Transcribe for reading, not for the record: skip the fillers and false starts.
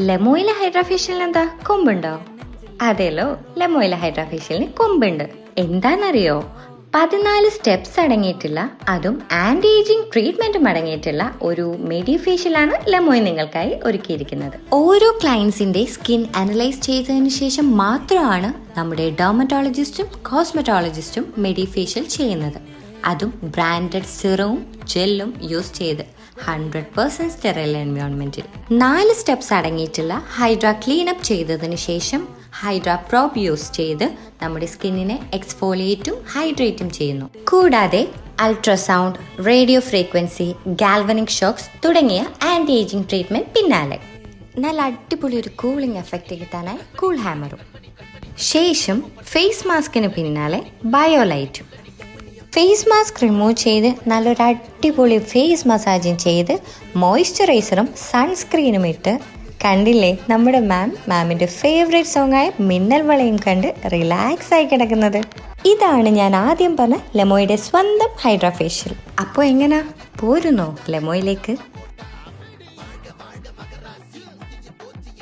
ലെമോയിലെ ഹൈഡ്രാഫേഷ്യലിന് എന്താ കൊമ്പുണ്ടോ? അതെല്ലോ, ലെമോയിലെ ഹൈഡ്രാഫേഷ്യലിന് കൊമ്പുണ്ട്. എന്താണെന്നറിയോ? 14 സ്റ്റെപ്സ് അടങ്ങിയിട്ടുള്ള, അതും ആന്റി ഏജിങ് ട്രീറ്റ്മെന്റും അടങ്ങിയിട്ടുള്ള ഒരു മെഡിഫേഷ്യലാണ് ലെമോയ് നിങ്ങൾക്കായി ഒരുക്കിയിരിക്കുന്നത്. ഓരോ ക്ലയൻസിന്റെ സ്കിൻ അനലൈസ് ചെയ്തതിനു ശേഷം മാത്രമാണ് നമ്മുടെ ഡെർമറ്റോളജിസ്റ്റും കോസ്മെറ്റോളജിസ്റ്റും മെഡിഫേഷ്യൽ ചെയ്യുന്നത്. അതും ബ്രാൻഡഡ് സിറവും ജെല്ലും യൂസ് ചെയ്ത് 100% സ്റ്റെറൈൽ എൻവയോൺമെന്റിൽ. 4 സ്റ്റെപ്സ് അടങ്ങിയിട്ടുള്ള ഹൈഡ്ര ക്ലീനപ്പ് ചെയ്തതിനു ശേഷം ഹൈഡ്ര പ്രോബ് യൂസ് ചെയ്ത് നമ്മുടെ സ്കിന്നിനെ എക്സ്ഫോളിയേറ്റും ഹൈഡ്രേറ്റും ചെയ്യുന്നു. കൂടാതെ ultrasound, radio frequency, galvanic shocks തുടങ്ങിയ ആന്റി ഏജിങ് ട്രീറ്റ്മെന്റ് പിന്നാലെ. നല്ല അടിപൊളി ഒരു കൂളിംഗ് എഫക്റ്റ് കിട്ടാനായി കൂൾ ഹാമറും. ശേഷം ഫേസ് മാസ്കിന് പിന്നാലെ ബയോലൈറ്റും. ഫേസ് മാസ്ക് റിമൂവ് ചെയ്ത് നല്ലൊരു അടിപൊളി ഫേസ് മസാജിങ് ചെയ്ത് മോയ്സ്ചറൈസറും സൺസ്ക്രീനും ഇട്ട് കണ്ടില്ലേ നമ്മുടെ മാമിൻ്റെ ഫേവറേറ്റ് സോങ് ആയ മിന്നൽ വളയും കണ്ട് റിലാക്സ് ആയി കിടക്കുന്നത്. ഇതാണ് ഞാൻ ആദ്യം പറഞ്ഞ ലെമോയുടെ സ്വന്തം ഹൈഡ്രാഫേഷ്യൽ. അപ്പോൾ എങ്ങനാ, പോരുന്നോ ലെമോയിലേക്ക്?